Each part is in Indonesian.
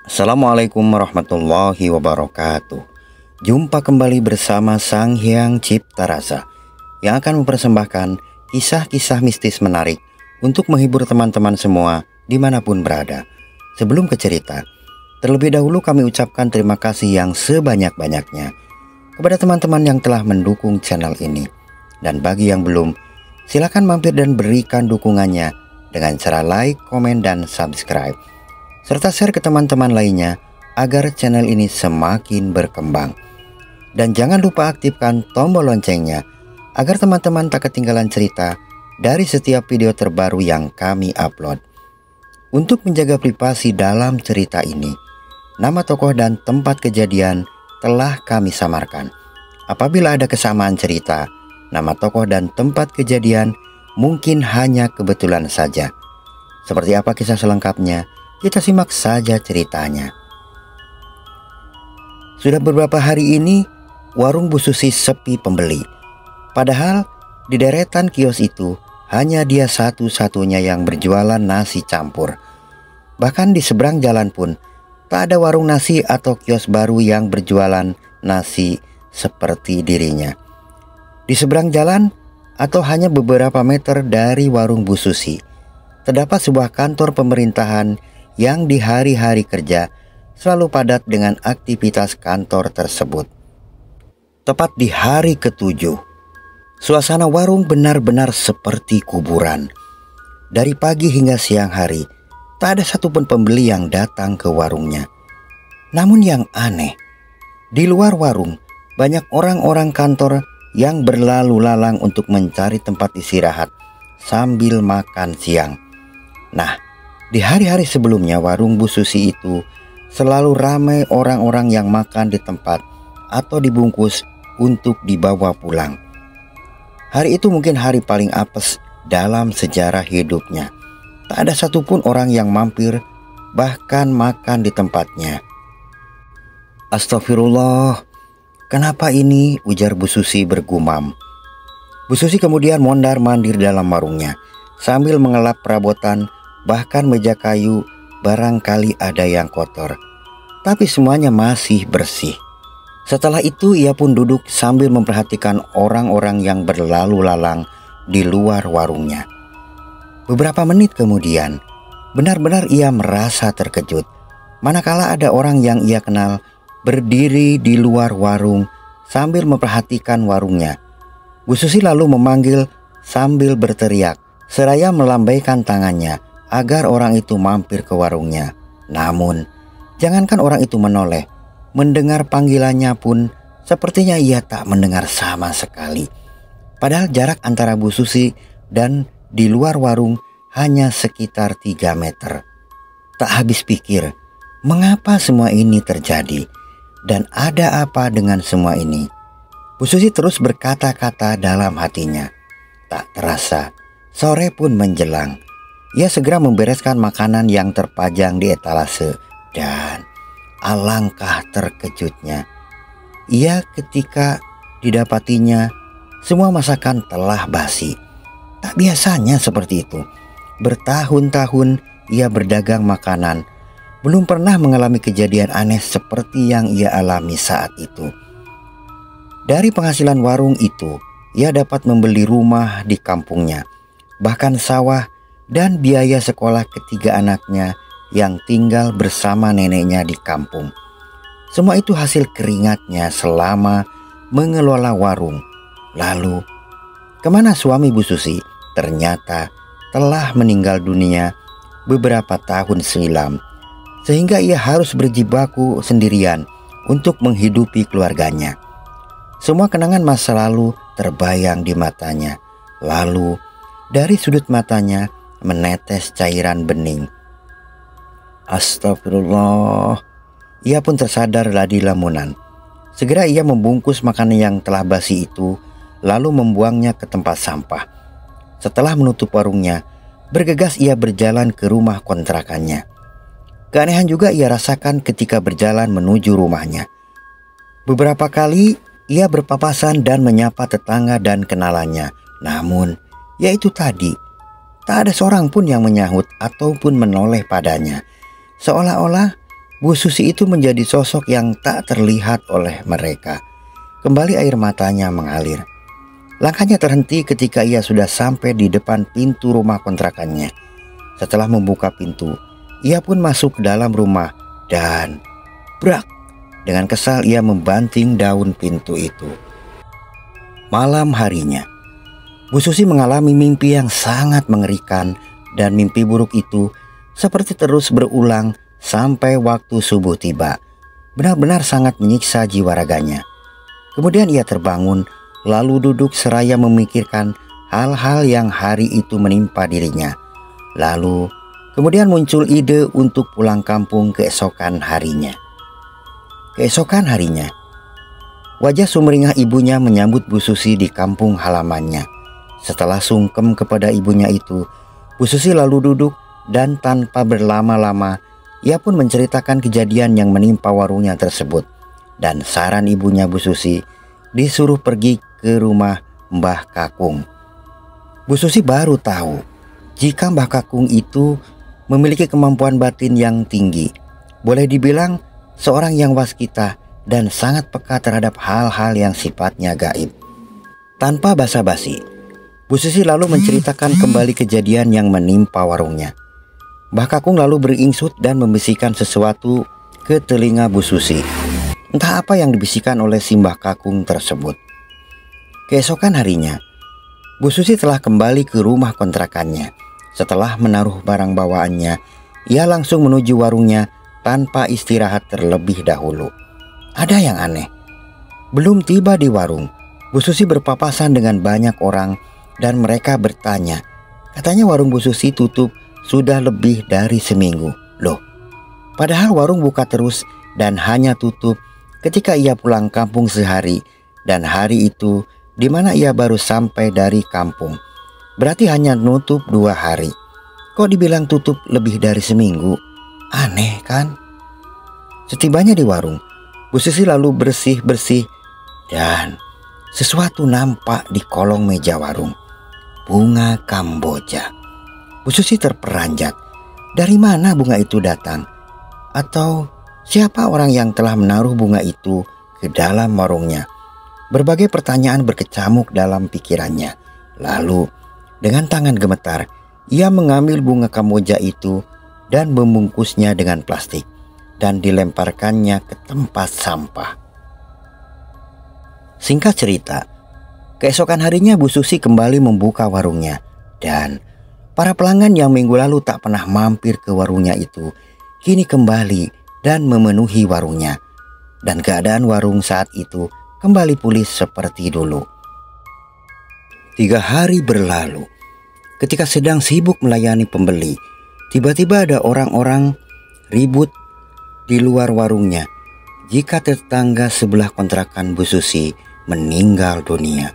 Assalamualaikum warahmatullahi wabarakatuh. Jumpa kembali bersama Sang Hyang Cipta Rasa yang akan mempersembahkan kisah-kisah mistis menarik untuk menghibur teman-teman semua dimanapun berada. Sebelum ke cerita, terlebih dahulu kami ucapkan terima kasih yang sebanyak-banyaknya kepada teman-teman yang telah mendukung channel ini. Dan bagi yang belum, silakan mampir dan berikan dukungannya dengan cara like, komen, dan subscribe, serta share ke teman-teman lainnya agar channel ini semakin berkembang. Dan jangan lupa aktifkan tombol loncengnya agar teman-teman tak ketinggalan cerita dari setiap video terbaru yang kami upload. Untuk menjaga privasi dalam cerita ini, nama tokoh dan tempat kejadian telah kami samarkan. Apabila ada kesamaan cerita, nama tokoh dan tempat kejadian mungkin hanya kebetulan saja. Seperti apa kisah selengkapnya? Kita simak saja ceritanya. Sudah beberapa hari ini warung Bu Susi sepi pembeli. Padahal di deretan kios itu hanya dia satu-satunya yang berjualan nasi campur. Bahkan di seberang jalan pun tak ada warung nasi atau kios baru yang berjualan nasi seperti dirinya. Di seberang jalan atau hanya beberapa meter dari warung Bu Susi terdapat sebuah kantor pemerintahan yang di hari-hari kerja selalu padat dengan aktivitas kantor tersebut. Tepat di hari ke-7, suasana warung benar-benar seperti kuburan. Dari pagi hingga siang hari, tak ada satupun pembeli yang datang ke warungnya. Namun yang aneh, di luar warung banyak orang-orang kantor yang berlalu lalang untuk mencari tempat istirahat sambil makan siang. Nah, di hari-hari sebelumnya warung Bu Susi itu selalu ramai orang-orang yang makan di tempat atau dibungkus untuk dibawa pulang. Hari itu mungkin hari paling apes dalam sejarah hidupnya. Tak ada satupun orang yang mampir bahkan makan di tempatnya. Astagfirullah, kenapa ini? Ujar Bu Susi bergumam. Bu Susi kemudian mondar-mandir dalam warungnya sambil mengelap perabotan, bahkan meja kayu barangkali ada yang kotor. Tapi semuanya masih bersih. Setelah itu ia pun duduk sambil memperhatikan orang-orang yang berlalu lalang di luar warungnya. Beberapa menit kemudian, benar-benar ia merasa terkejut manakala ada orang yang ia kenal berdiri di luar warung sambil memperhatikan warungnya. Bu Susi lalu memanggil sambil berteriak seraya melambaikan tangannya agar orang itu mampir ke warungnya. Namun, jangankan orang itu menoleh, mendengar panggilannya pun sepertinya ia tak mendengar sama sekali. Padahal jarak antara Bu Susi dan di luar warung hanya sekitar 3 meter. Tak habis pikir, mengapa semua ini terjadi? Dan ada apa dengan semua ini? Bu Susi terus berkata-kata dalam hatinya. Tak terasa, sore pun menjelang. Ia segera membereskan makanan yang terpajang di etalase dan alangkah terkejutnya ia ketika didapatinya semua masakan telah basi. Tak biasanya seperti itu. Bertahun-tahun ia berdagang makanan, belum pernah mengalami kejadian aneh seperti yang ia alami saat itu. Dari penghasilan warung itu, ia dapat membeli rumah di kampungnya, bahkan sawah dan biaya sekolah ketiga anaknya yang tinggal bersama neneknya di kampung. Semua itu hasil keringatnya selama mengelola warung. Lalu, kemana suami Bu Susi? Ternyata telah meninggal dunia beberapa tahun silam, sehingga ia harus berjibaku sendirian untuk menghidupi keluarganya. Semua kenangan masa lalu terbayang di matanya. Lalu, dari sudut matanya menetes cairan bening. Astagfirullah. Ia pun tersadar lagi lamunan. Segera ia membungkus makanan yang telah basi itu, lalu membuangnya ke tempat sampah. Setelah menutup warungnya, bergegas ia berjalan ke rumah kontrakannya. Keanehan juga ia rasakan ketika berjalan menuju rumahnya. Beberapa kali ia berpapasan dan menyapa tetangga dan kenalannya. Namun, yaitu tadi, Tak ada seorang pun yang menyahut ataupun menoleh padanya. Seolah-olah Bu Susi itu menjadi sosok yang tak terlihat oleh mereka. Kembali air matanya mengalir. Langkahnya terhenti ketika ia sudah sampai di depan pintu rumah kontrakannya. Setelah membuka pintu, ia pun masuk ke dalam rumah dan brak! Dengan kesal ia membanting daun pintu itu. Malam harinya, Bu Susi mengalami mimpi yang sangat mengerikan, dan mimpi buruk itu seperti terus berulang sampai waktu subuh tiba. Benar-benar sangat menyiksa jiwa raganya. Kemudian ia terbangun, lalu duduk seraya memikirkan hal-hal yang hari itu menimpa dirinya. Lalu kemudian muncul ide untuk pulang kampung keesokan harinya. Keesokan harinya, wajah sumringah ibunya menyambut Bu Susi di kampung halamannya. Setelah sungkem kepada ibunya itu, Bu Susi lalu duduk dan tanpa berlama-lama ia pun menceritakan kejadian yang menimpa warungnya tersebut. Dan saran ibunya Bu Susi disuruh pergi ke rumah Mbah Kakung. Bu Susi baru tahu jika Mbah Kakung itu memiliki kemampuan batin yang tinggi. Boleh dibilang seorang yang waskita dan sangat peka terhadap hal-hal yang sifatnya gaib. Tanpa basa-basi, Bu Susi lalu menceritakan kembali kejadian yang menimpa warungnya. Mbah Kakung lalu beringsut dan membisikkan sesuatu ke telinga Bu Susi. Entah apa yang dibisikkan oleh si Mbah Kakung tersebut. Keesokan harinya, Bu Susi telah kembali ke rumah kontrakannya. Setelah menaruh barang bawaannya, ia langsung menuju warungnya tanpa istirahat terlebih dahulu. Ada yang aneh. Belum tiba di warung, Bu Susi berpapasan dengan banyak orang dan mereka bertanya. Katanya warung Bu Susi tutup sudah lebih dari seminggu. Loh, padahal warung buka terus dan hanya tutup ketika ia pulang kampung sehari, dan hari itu di mana ia baru sampai dari kampung. Berarti hanya nutup 2 hari. Kok dibilang tutup lebih dari seminggu? Aneh kan? Setibanya di warung, Bu Susi lalu bersih-bersih dan sesuatu nampak di kolong meja warung. Bunga kamboja. Bu Susi terperanjat. Dari mana bunga itu datang? Atau siapa orang yang telah menaruh bunga itu ke dalam warungnya? Berbagai pertanyaan berkecamuk dalam pikirannya. Lalu dengan tangan gemetar, ia mengambil bunga kamboja itu dan membungkusnya dengan plastik dan dilemparkannya ke tempat sampah. Singkat cerita, keesokan harinya Bu Susi kembali membuka warungnya, dan para pelanggan yang minggu lalu tak pernah mampir ke warungnya itu kini kembali dan memenuhi warungnya. Dan keadaan warung saat itu kembali pulih seperti dulu. 3 hari berlalu. Ketika sedang sibuk melayani pembeli, tiba-tiba ada orang-orang ribut di luar warungnya jika tetangga sebelah kontrakan Bu Susi meninggal dunia.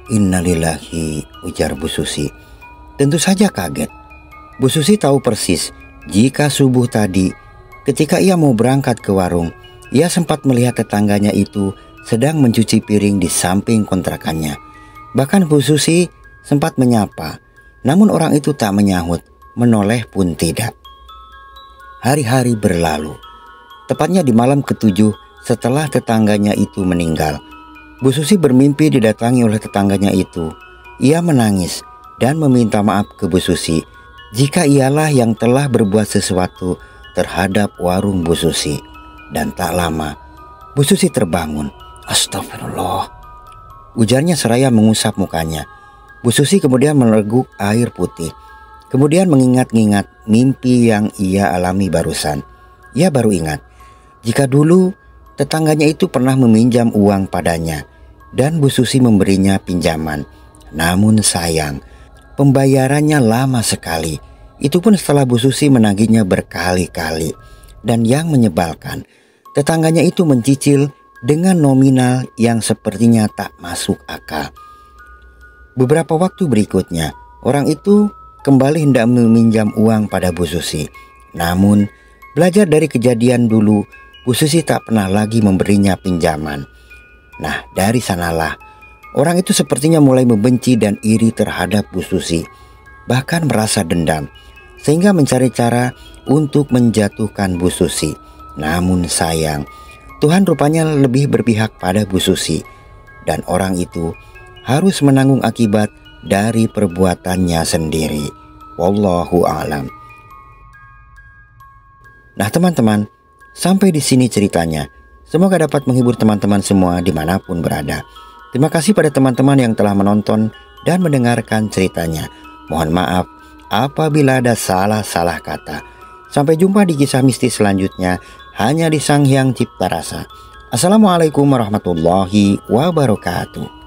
Innalillahi, ujar Bu Susi. Tentu saja kaget. Bu Susi tahu persis jika subuh tadi ketika ia mau berangkat ke warung, ia sempat melihat tetangganya itu sedang mencuci piring di samping kontrakannya. Bahkan Bu Susi sempat menyapa, namun orang itu tak menyahut, menoleh pun tidak. Hari-hari berlalu. Tepatnya di malam ke-7 setelah tetangganya itu meninggal, Bu Susi bermimpi didatangi oleh tetangganya itu. Ia menangis dan meminta maaf ke Bu Susi jika ialah yang telah berbuat sesuatu terhadap warung Bu Susi. Dan tak lama, Bu Susi terbangun. Astagfirullah, ujarnya seraya mengusap mukanya. Bu Susi kemudian meleguk air putih. Kemudian mengingat-ingat mimpi yang ia alami barusan. Ia baru ingat jika dulu tetangganya itu pernah meminjam uang padanya dan Bu Susi memberinya pinjaman. Namun sayang, pembayarannya lama sekali. Itu pun setelah Bu Susi menagihnya berkali-kali. Dan yang menyebalkan, tetangganya itu mencicil dengan nominal yang sepertinya tak masuk akal. Beberapa waktu berikutnya, orang itu kembali hendak meminjam uang pada Bu Susi. Namun, belajar dari kejadian dulu, Bu Susi tak pernah lagi memberinya pinjaman. Nah, dari sanalah orang itu sepertinya mulai membenci dan iri terhadap Bu Susi. bahkan merasa dendam, sehingga mencari cara untuk menjatuhkan Bu Susi. Namun sayang, Tuhan rupanya lebih berpihak pada Bu Susi, dan orang itu harus menanggung akibat dari perbuatannya sendiri. Wallahu a'lam. Nah teman-teman, sampai di sini ceritanya. Semoga dapat menghibur teman-teman semua dimanapun berada. Terima kasih pada teman-teman yang telah menonton dan mendengarkan ceritanya. Mohon maaf apabila ada salah-salah kata. Sampai jumpa di kisah mistis selanjutnya hanya di Sang Hyang Cipta Rasa. Assalamualaikum warahmatullahi wabarakatuh.